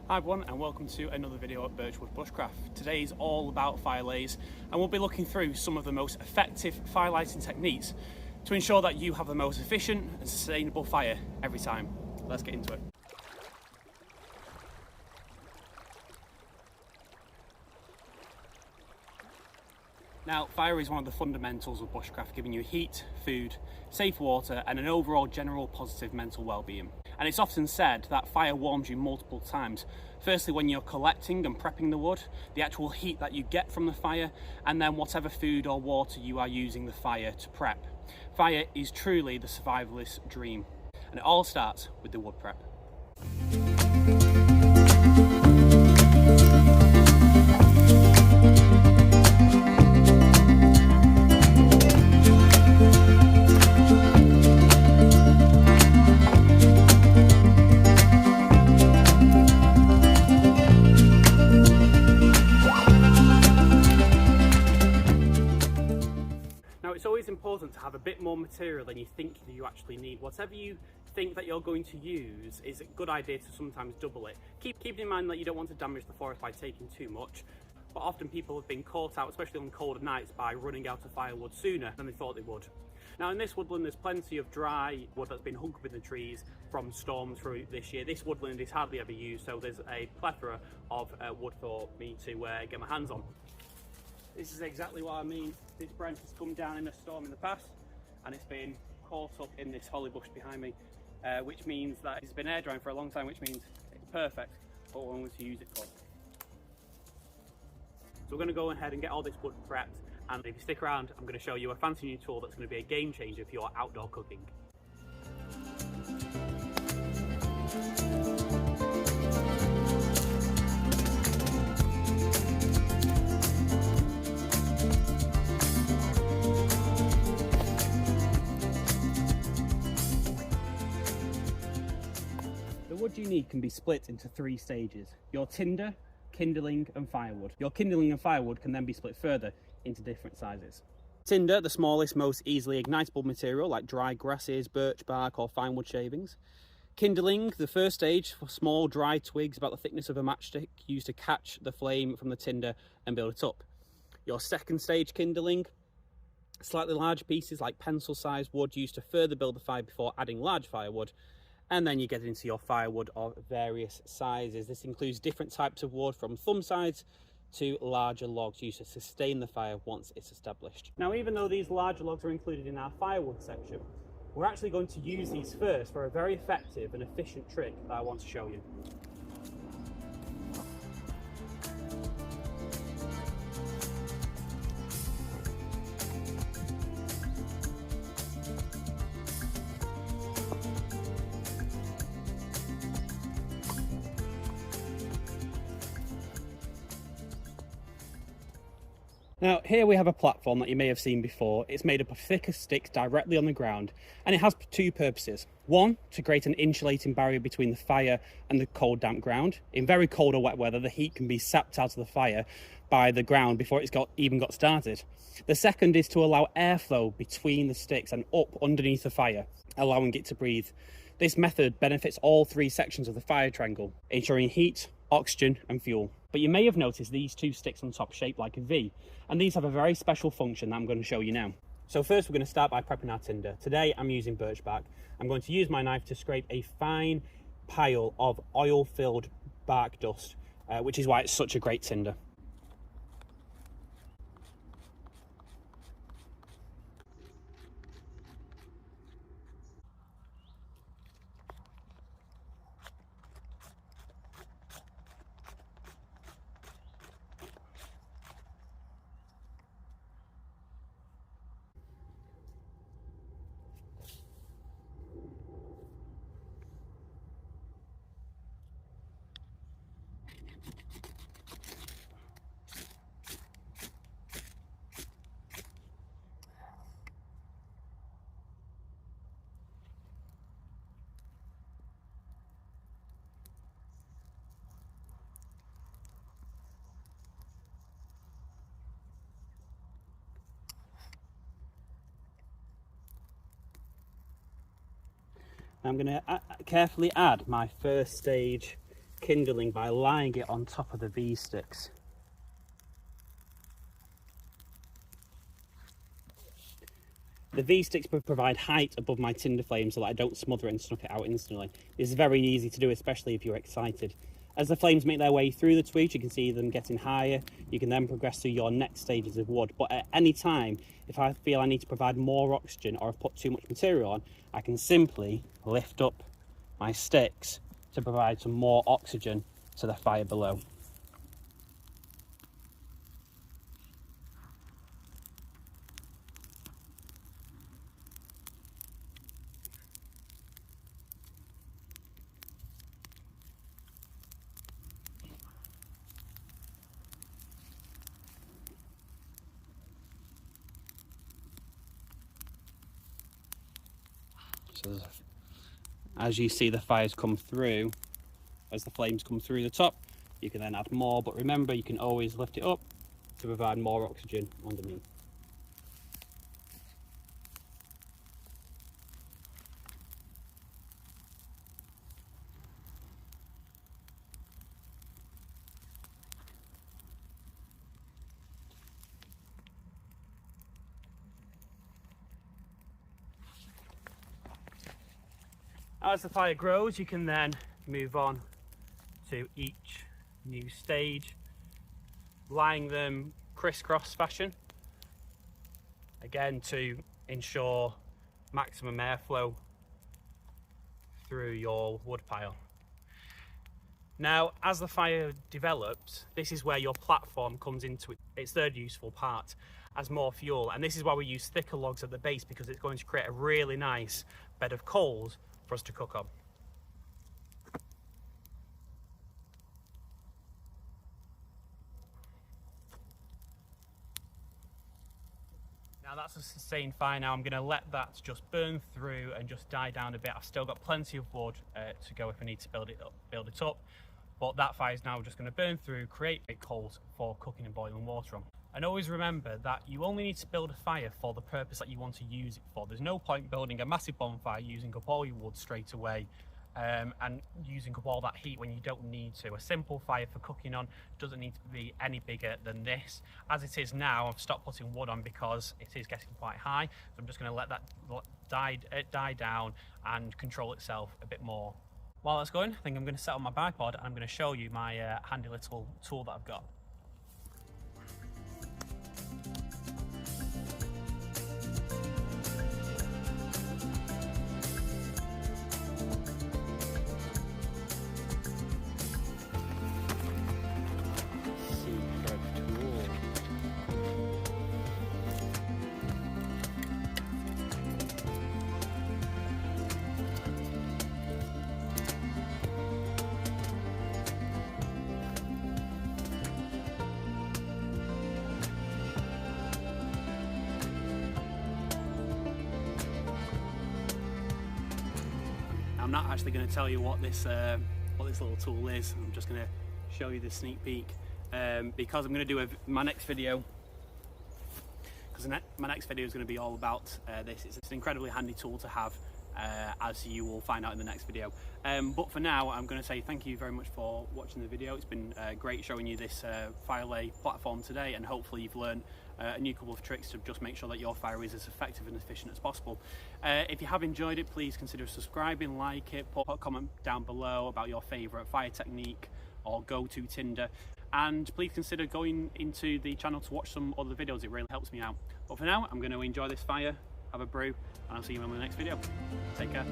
Hi everyone and welcome to another video at Birchwood Bushcraft. Today is all about fire lays and we'll be looking through some of the most effective fire lighting techniques to ensure that you have the most efficient and sustainable fire every time. Let's get into it. Now, fire is one of the fundamentals of bushcraft, giving you heat, food, safe water and an overall general positive mental well-being. And it's often said that fire warms you multiple times. Firstly, when you're collecting and prepping the wood, the actual heat that you get from the fire, and then whatever food or water you are using the fire to prep. Fire is truly the survivalist's dream, and it all starts with the wood prep. It's always important to have a bit more material than you think that you actually need. Whatever you think that you're going to use, is a good idea to sometimes double it. Keep in mind that you don't want to damage the forest by taking too much, but often people have been caught out, especially on colder nights, by running out of firewood sooner than they thought they would. Now in this woodland there's plenty of dry wood that's been hung up in the trees from storms through this year. This woodland is hardly ever used, so there's a plethora of wood for me to get my hands on. This is exactly what I mean. This branch has come down in a storm in the past and it's been caught up in this holly bush behind me, which means that it's been air drying for a long time, which means it's perfect for what I'm going to use it for. So we're going to go ahead and get all this wood prepped, and if you stick around I'm going to show you a fancy new tool that's going to be a game changer for your outdoor cooking. The wood you need can be split into three stages: your tinder, kindling and firewood. Your kindling and firewood can then be split further into different sizes. Tinder, the smallest, most easily ignitable material like dry grasses, birch bark or fine wood shavings. Kindling, the first stage, for small dry twigs about the thickness of a matchstick used to catch the flame from the tinder and build it up. Your second stage kindling, slightly larger pieces like pencil sized wood used to further build the fire before adding large firewood. And then you get into your firewood of various sizes. This includes different types of wood, from thumb size to larger logs used to sustain the fire once it's established. Now, even though these larger logs are included in our firewood section, we're actually going to use these first for a very effective and efficient trick that I want to show you. Now here we have a platform that you may have seen before. It's made up of thicker sticks directly on the ground, and it has two purposes. One, to create an insulating barrier between the fire and the cold damp ground. In very cold or wet weather, the heat can be sapped out of the fire by the ground before it's even got started. The second is to allow airflow between the sticks and up underneath the fire, allowing it to breathe. This method benefits all three sections of the fire triangle, ensuring heat, oxygen and fuel. But you may have noticed these two sticks on top shaped like a V, and these have a very special function that I'm going to show you now. So first we're going to start by prepping our tinder. Today I'm using birch bark. I'm going to use my knife to scrape a fine pile of oil-filled bark dust, which is why it's such a great tinder. I'm going to carefully add my first stage kindling by laying it on top of the V-sticks. The V-sticks provide height above my tinder flame so that I don't smother it and snuff it out instantly. This is very easy to do, especially if you're excited. As the flames make their way through the twigs, you can see them getting higher. You can then progress through your next stages of wood. But at any time, if I feel I need to provide more oxygen or I've put too much material on, I can simply lift up my sticks to provide some more oxygen to the fire below. So as you see the fires come through, as the flames come through the top, you can then add more, but remember you can always lift it up to provide more oxygen underneath. As the fire grows, you can then move on to each new stage, laying them crisscross fashion, again to ensure maximum airflow through your wood pile. Now, as the fire develops, this is where your platform comes into its third useful part as more fuel, and this is why we use thicker logs at the base, because it's going to create a really nice bed of coals for us to cook on. Now that's a sustained fire. Now I'm going to let that just burn through and just die down a bit. I've still got plenty of wood to go if I need to build it up. But that fire is now just going to burn through, create coals for cooking and boiling water on. And always remember that you only need to build a fire for the purpose that you want to use it for. There's no point building a massive bonfire, using up all your wood straight away, and using up all that heat when you don't need to. A simple fire for cooking on doesn't need to be any bigger than this. As it is now, I've stopped putting wood on because it is getting quite high. So I'm just going to let that die down and control itself a bit more. While that's going, I think I'm going to set on my bipod and I'm going to show you my handy little tool that I've got. I'm not actually going to tell you what this little tool is. I'm just going to show you the sneak peek because I'm going to do my next video. Because my next video is going to be all about this. It's an incredibly handy tool to have, as you will find out in the next video. But for now, I'm going to say thank you very much for watching the video. It's been great showing you this fire lay platform today, and hopefully you've learned a new couple of tricks to just make sure that your fire is as effective and efficient as possible. If you have enjoyed it, please consider subscribing, like it, put a comment down below about your favourite fire technique or go-to tinder, and please consider going into the channel to watch some other videos. It really helps me out. But for now, I'm going to enjoy this fire, have a brew, and I'll see you in the next video. Take care.